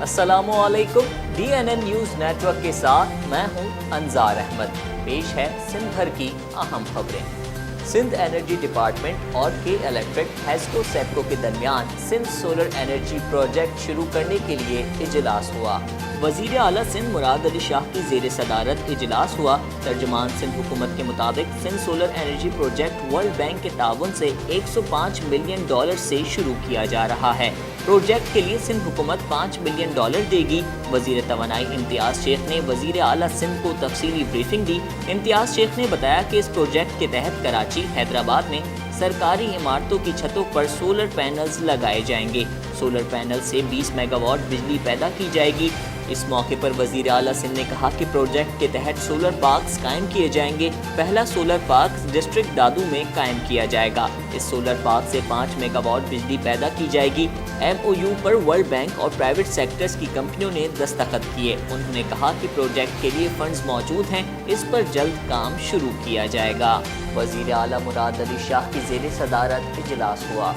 अस्सलामुअलैकुम। DNN news network के साथ मैं हूं अंजार अहमद। पेश है सिंध भर की अहम खबरें। सिंध एनर्जी डिपार्टमेंट और के इलेक्ट्रिक हेस्को सेप्को के दरमियान सिंध सोलर एनर्जी प्रोजेक्ट शुरू करने के लिए इजलास हुआ। वज़ीर आला सिंध मुराद अली शाह की ज़ेर सदारत इजलास हुआ। तर्जुमान सिंध हुकूमत के मुताबिक Sindh solar energy project world bank के ताउन से $105 मिलियन से शुरू किया जा रहा है। प्रोजेक्ट के लिए सिंध हुकूमत $5 मिलियन देगी। वज़ीर तवानाई इम्तियाज़ शेख ने वज़ीर आला सिंध को तफसीली ब्रीफिंग दी। इम्तियाज़ शेख ने बताया कि इस प्रोजेक्ट के तहत कराची, हैदराबाद में सरकारी इमारतों की छतों पर सोलर पैनल्स लगाए जाएंगे। सोलर पैनल से 20 मेगावाट बिजली पैदा की जाएगी। इस मौके पर वज़ीर आला सिंध ने कहा कि प्रोजेक्ट के तहत सोलर पार्क्स कायम किए जाएंगे। पहला सोलर पार्क डिस्ट्रिक्ट दादू में कायम किया जाएगा। इस सोलर पार्क से 5 मेगावाट बिजली पैदा की जाएगी। MOU पर वर्ल्ड बैंक और प्राइवेट सेक्टर्स की कंपनियों ने दस्तखत किए। उन्होंने कहा कि प्रोजेक्ट के लिए फंड्स मौजूद हैं, इस पर जल्द काम शुरू किया जाएगा। वज़ीर आला मुराद अली शाह की ज़ेर सदारत इजलास हुआ।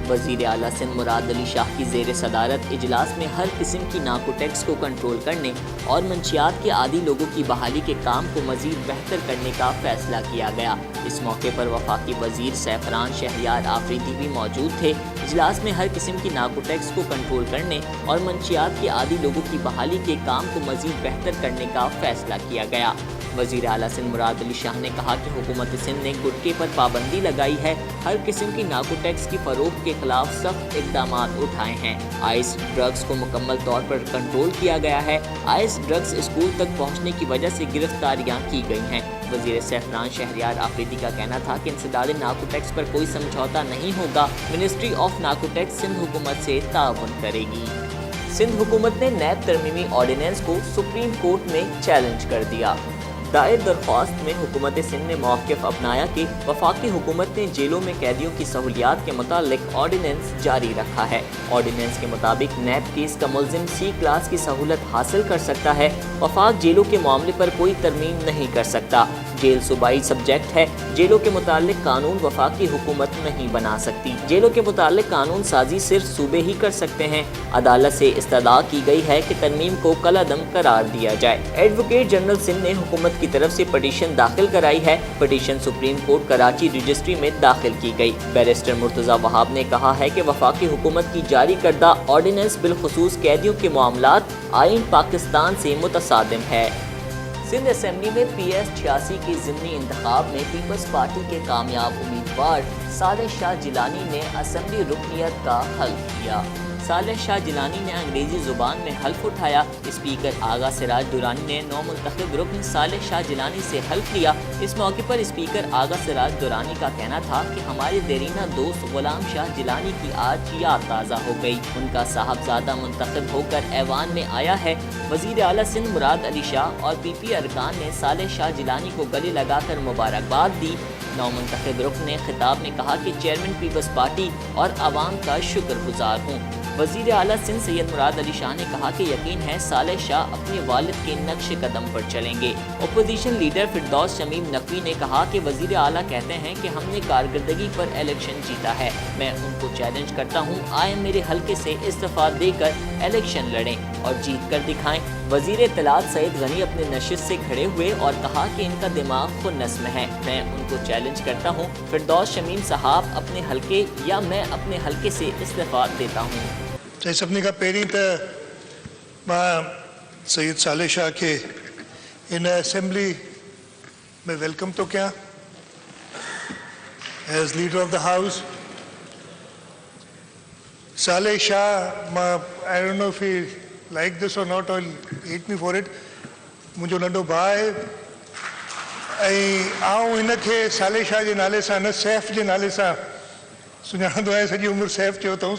वज़ीर आला सिंध मुराद अली शाह की ज़ेर सदारत इजलास में हर किस्म की नाको टैक्स को कंट्रोल करने और मंशियात के आदी लोगों की बहाली के काम को मज़ीद बेहतर करने का फैसला किया गया। इस मौके पर वफाकी वज़ीर सैफरान शहरियार आफरीदी भी मौजूद थे। इजलास में हर किस्म की नाको टैक्स को कंट्रोल करने और मंशियात के आदी लोगों की बहाली के काम को मज़ीद बेहतर करने का फैसला किया गया। वज़ीर आला सिंध मुराद अली शाह ने कहा कि हुकूमत सिंध ने गुटके पर पाबंदी लगाई है। हर किस्म की नाको टैक्स की फरोख्त के खिलाफ सख्त इक़दाम उठाए हैं। आइस ड्रग्स को मुकम्मल तौर पर कंट्रोल किया गया है। आइस ड्रग्स स्कूल तक पहुँचने की वजह से गिरफ्तारियाँ की गई हैं। वज़ीर सैफरान शहरियार आफरीदी का कहना था कि इंसदाद नाको टैक्स पर कोई समझौता नहीं होगा। Ministry of narcotics Sindh हुकूमत से ताउन करेगी। सिंध हुकूमत ने नैब तरमीमी ऑर्डिनेंस को सुप्रीम कोर्ट में चैलेंज कर दिया। दायर दरख्वास्त में हुकूमत सिंध ने मौक़िफ़ अपनाया कि वफाकी हुकूमत ने जेलों में कैदियों की सहूलियात के मुतालिक ऑर्डिनेंस जारी रखा है। ऑर्डिनेंस के मुताबिक नैब केस का मुल्ज़िम C क्लास की सहूलत हासिल कर सकता है। वफाक जेलों के मामले पर कोई तरमीम नहीं कर सकता। जेल सूबाई सब्जेक्ट है। जेलों के मुतालिक कानून वफाकी हुकूमत नहीं बना सकती। जेलों के मुतालिक कानून साजी सिर्फ सूबे ही कर सकते हैं। अदालत से इस्तदा की गई है कि तरमीम को कलादम करार दिया जाए। एडवोकेट जनरल सिंध ने हुकूमत की तरफ से पटिशन दाखिल कराई है। Petition supreme court Karachi registry में दाखिल की गई। बैरिस्टर मुर्तज़ा वहाब ने कहा है कि वफाकी हुकूमत की जारी करदा ऑर्डिनेंस बिलखुसूस कैदियों के मामलात आइन पाकिस्तान से मुतसादिम है। सिंध असेंबली में PS 86 की ज़िमनी इंतखाब में पीपल्स पार्टी के कामयाब उम्मीदवार सालेह शाह जिलानी ने असेंबली रुकनियत का हल्फ किया। सालेह शाह जिलानी ने अंग्रेज़ी ज़ुबान में हल्फ उठाया। स्पीकर आगा सिराज दुरानी ने नौमुंतखब रुकन सालेह शाह जिलानी से हल्फ लिया। इस मौके पर स्पीकर आगा सिराज दुरानी का कहना था कि हमारे देरीना दोस्त गुलाम शाह जिलानी की आज याद ताज़ा हो गई। उनका साहबजादा मुंतखब होकर ऐवान में आया है। वज़ीर आला सिंध मुराद अली शाह और PP अरकान ने सालेह शाह जिलानी को गले लगाकर मुबारकबाद दी। नौमुंतखब रुकन ने खिताब में कहा कि चेयरमैन पीपल्स पार्टी और आवाम का शुक्रगुजार हूँ। वज़ीर आला सिंध सैयद मुराद अली शाह ने कहा कि यकीन है सालेह शाह अपने वालिद के नक्श कदम पर चलेंगे। अपोजिशन लीडर फिरदौस शमीम नकवी ने कहा कि वज़ीर आला कहते हैं कि हमने कारकर्दगी पर इलेक्शन जीता है। मैं उनको चैलेंज करता हूँ, आए मेरे हल्के से इस्तीफा देकर इलेक्शन लड़ें और जीत कर दिखाएं। वज़ीर इत्तलात सईद गनी अपने नशिस्त से खड़े हुए और कहा कि इनका दिमाग खुन्नस में है। मैं उनको चैलेंज करता हूँ, फिरदौस शमीम साहब अपने हल्के या मैं अपने हल्के से इस्तीफा देता हूँ। सभिनी खां पहिरीं त मां सैयद सालेह शाह के इन असेंबली में वेलकम तो कयां as leader of the house. Saleh Shah, I don't know if he like this or not or hate me for it, मुंहिंजो नंढो भाउ आहे ऐं आउं हिनखे सालेह शाह जे नाले सां न सैफ जे नाले सां सुञाणंदो आहियां। सॼी उमिरि सैफ चयो अथऊं।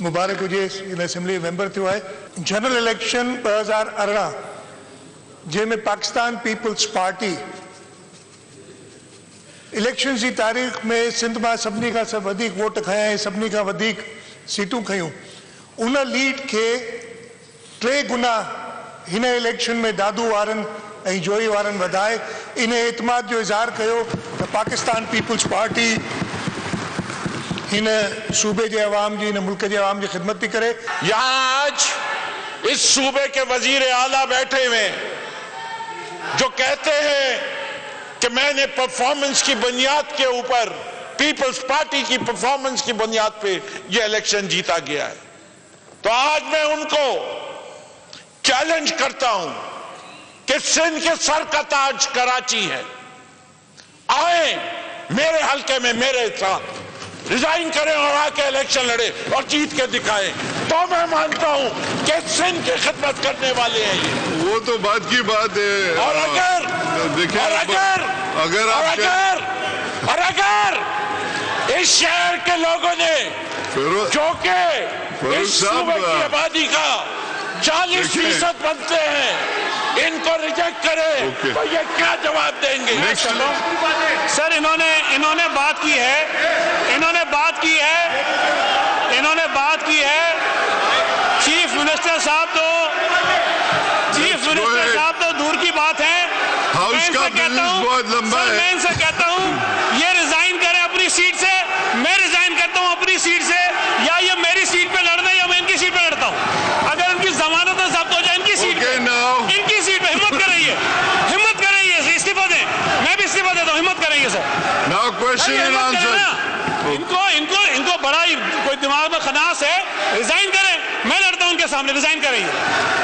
मुबारक हुजे, इन असेंबली मेंबर थियो आहे। जनरल इलेक्शन 2018 जंहिंमें पाकिस्तान पीपल्स पार्टी इलेक्शन जी तारीख़ में सिंध मां सभिनी खां वधीक वोट खया ऐं सभिनी खां वधीक सीटूं खयूं, उन लीड खे 3 गुना हिन इलेक्शन में दादू वारनि ऐं जोई वारनि वधाए इन एतमाद जो इज़हार कयो त पाकिस्तान पीपल्स पार्टी हिन सूबे जे अवाम जी, हिन मुल्क जे अवाम जी ख़िदमत थी करे। यहाँ आज इस सूबे के वजीर आला बैठे हुए जो कहते हैं कि मैंने परफॉर्मेंस की बुनियाद के ऊपर, पीपल्स पार्टी की परफॉर्मेंस की बुनियाद पे ये इलेक्शन जीता गया है, तो आज मैं उनको चैलेंज करता हूं कि सिंध के सर का ताज कराची है, आए मेरे हल्के में मेरे साथ, रिजाइन करें और आके इलेक्शन लड़े और जीत के दिखाएं, तो मैं मानता हूं कि सिंध की खिदमत करने वाले हैं ये। वो तो बात की बात है। और अगर देखिए, और अगर इस शहर के लोगों ने जो कि इस सूबे की आबादी का 40% बनते हैं, इनको रिजेक्ट करे तो ये क्या जवाब देंगे? सर इन्होंने बात की है चीफ मिनिस्टर साहब तो दूर की बात है। हाउस का बिजनेस बहुत लंबा है। मैं इनसे कहता हूं ये रिजाइन करें अपनी सीट से, मैं रिजाइन करता हूं अपनी सीट से, या ये मेरी सीट पे लड़ रहे हैं या मैं इनकी सीट पे लड़ता हूं। अगर इनकी जमानत जब्त हो जाए इनकी सीट पे, इनकी सीट पे हिम्मत करें ये इस्तीफा दें, मैं भी इस्तीफा देता हूं, हिम्मत करेंगे sir. Now question and answer. इनको बड़ा ही कोई दिमाग में खनास है, रिजाइन करें, मैं लड़ता हूं उनके सामने, रिजाइन करेंगे,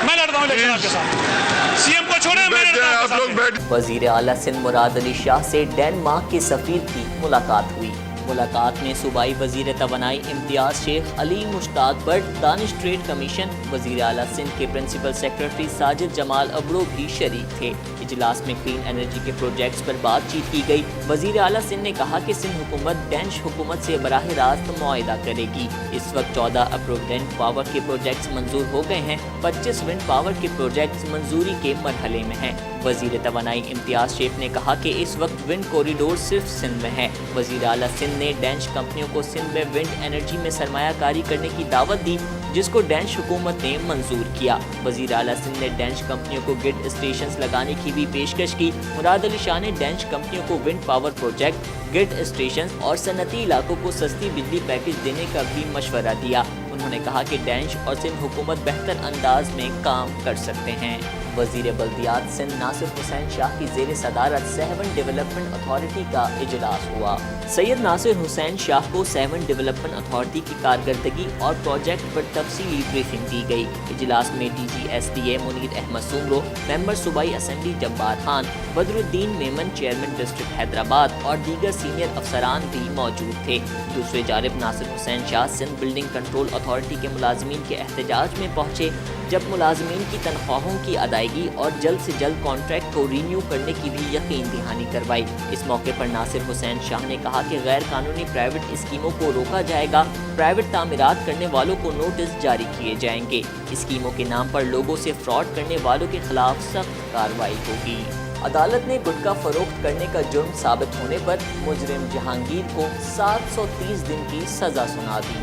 मैं लड़ता हूं इलेक्शन के सामने, सीएम को छोड़े, मैं लड़ता हूं आप लोग बैठ। वजीर आला सिंध मुराद अली शाह से डेनमार्क के सफीर की मुलाकात हुई। मुलाकात में सूबाई वजीर तवानाई Imtiaz Sheikh Ali Mushtaq Butt, Danish trade commission, वजीर आला सिंध के प्रिंसिपल सेक्रेटरी साजिद जमाल अबरो भी शरीक थे। इजलास में क्लीन एनर्जी के प्रोजेक्ट्स पर बातचीत की गई। वजीर आला सिंध ने कहा कि सिंध हुकूमत डेंश हुकूमत से बराह रास्त मुआहिदा करेगी। इस वक्त 14 अप्रूव्ड विंड पावर के प्रोजेक्ट्स मंजूर हो गए हैं, 25 विंड पावर के प्रोजेक्ट्स मंजूरी के मरहले में हैं। वजीर तवानाई इम्तियाज शेख ने कहा कि इस वक्त विंड कॉरिडोर सिर्फ सिंध में है। वजीर आला सिंध ने डेंश कंपनियों को सिंध में विंड एनर्जी में सरमायाकारी करने की दावत दी, जिसको डेंश हुकूमत ने मंजूर किया। वजीर आला सिंध ने डेंश कंपनियों को ग्रिड स्टेशंस लगाने की भी पेशकश की। मुराद अली शाह ने डेंश कंपनियों को wind power project, grid station और सनती इलाकों को सस्ती बिजली पैकेज देने का भी मशवरा दिया। उन्होंने कहा कि डेंश और सिंध हुकूमत बेहतर अंदाज में काम कर सकते हैं। वजीर बल्दियात सिंध नासिर हुसैन शाह की ज़ेर सदारत सेवन डेवलपमेंट अथॉरिटी का इजलास हुआ। सैयद नासिर हुसैन शाह को सेवन डेवलपमेंट अथॉरिटी की कारकर्दगी और प्रोजेक्ट पर तफसीली ब्रीफिंग दी गई। इजलास में DGSDA मुनीर अहमद सुमरो, मेंबर सूबाई assembly Jabbar Khan, Badruddin Memon chairman district Hyderabad और दीगर सीनियर अफसरान भी मौजूद थे। दूसरी जानिब Nasir Hussain Shah Sindh building control authority के मुलाजमीन के एहतजाज में पहुँचे, जब मुलाजमीन की तनख्वाहों की अदायगी और जल्द से जल्द कॉन्ट्रैक्ट को रीन्यू करने की भी यकीन दहानी करवाई। इस मौके पर नासिर हुसैन शाह ने कहा कि गैर कानूनी प्राइवेट स्कीमों को रोका जाएगा, प्राइवेट तामीरात करने वालों को नोटिस जारी किए जाएंगे। स्कीमों के नाम पर लोगों से फ्रॉड करने वालों के खिलाफ सख्त कार्रवाई होगी। अदालत ने गुटखा फरोख्त करने का जुर्म साबित होने पर मुजरिम जहांगीर को 730 दिन की सजा सुना दी।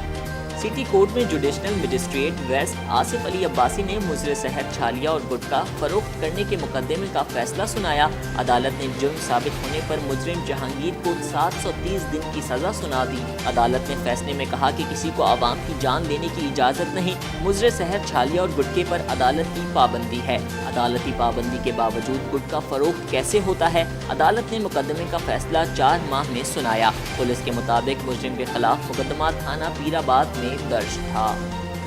सिटी कोर्ट में judicial magistrate west Asif Ali Abbasi ने मुजरे शहर छालिया और गुटखा फरोख्त करने के मुकदमे का फैसला सुनाया। अदालत ने जुर्म साबित होने पर मुजरिम जहांगीर को 730 दिन की सजा सुना दी। अदालत ने फैसले में कहा कि किसी को आवाम की जान लेने की इजाज़त नहीं। मुजरे शहर छालिया और गुटखे पर अदालत की पाबंदी है। अदालती पाबंदी के बावजूद गुटखा फरोख्त कैसे होता है? अदालत ने मुकदमे का फैसला 4 माह में सुनाया। पुलिस के मुताबिक मुजरिम के खिलाफ मुकदमा थाना पीराबाद में दर्ज था।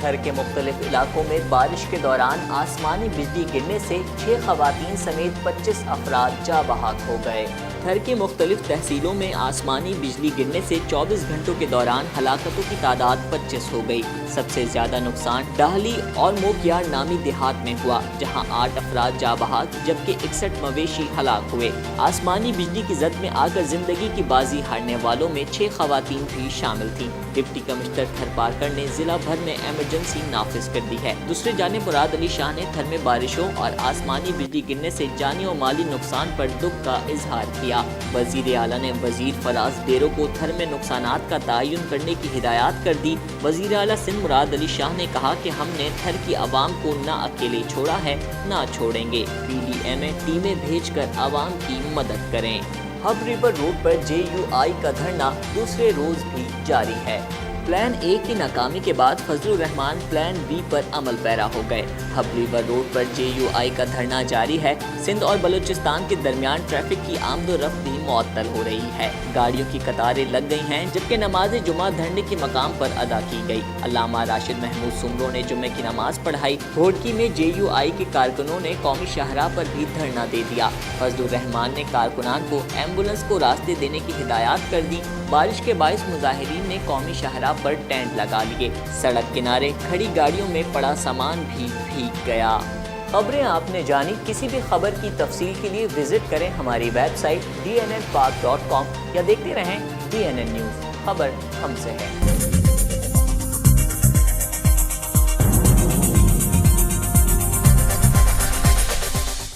घर के मुख्तलिफ इलाकों में बारिश के दौरान आसमानी बिजली गिरने से 6 खवातीन समेत 25 अफराद जा बहाक हो गए। घर के मुख्तलिफ तहसीलों में आसमानी बिजली गिरने से 24 घंटों के दौरान हलाकतों की तादाद 25 हो गई। सबसे ज्यादा नुकसान डाहली और मोकियार नामी देहात में हुआ, जहां 8 अफराद जा बहाक जबकि 61 मवेशी हलाक हुए। आसमानी बिजली की जद में आकर जिंदगी की बाजी हारने वालों में 6 खवातीन भी शामिल थी। डिप्टी कमिश्नर थरपारकर ने जिला भर में इमरजेंसी नाफिज कर दी है। दूसरी जानिब मुराद अली शाह ने थर में बारिशों और आसमानी बिजली गिरने से जानी और माली नुकसान पर दुख का इजहार किया। वजीर आला ने वजीर फराज डेरो को थर में नुकसानात का तयन करने की हिदायत कर दी। वजीर आला सिंध मुराद अली शाह ने कहा कि हमने थर की आवाम को न अकेले छोड़ा है न छोड़ेंगे। PDM टीमें भेजकर आवाम की मदद करें। हब रिवर रोड पर JUI का धरना दूसरे रोज भी जारी है। प्लान ए की नाकामी के बाद फजलुर रहमान प्लान बी पर अमल पैरा हो गए। हब रिवर रोड पर JUI का धरना जारी है। सिंध और बलूचिस्तान के दरमियान ट्रैफिक की आमदोरफ्त भी मुअत्तल हो रही है। गाड़ियों की कतारें लग गई हैं, जबकि नमाज जुमा धरने के मकाम पर अदा की गई। अल्लामा राशिद महमूद सुमरो ने जुम्मे की नमाज पढ़ाई। घोड़की में JUI के कारकुनों ने कौमी शाहराह पर भी धरना दे दिया। फजलुर रहमान ने कारकुनान को एम्बुलेंस को रास्ते देने की हिदायत कर दी। बारिश के बाइस मुजाहिरीन ने कौमी शाहराह पर टेंट लगा लिए। सड़क किनारे खड़ी गाड़ियों में पड़ा सामान भी भीग गया। खबरें आपने जानी। किसी भी खबर की तफसील के लिए विजिट करें हमारी वेबसाइट dnnpak.com या देखते रहें DNN न्यूज़। खबर हमसे है।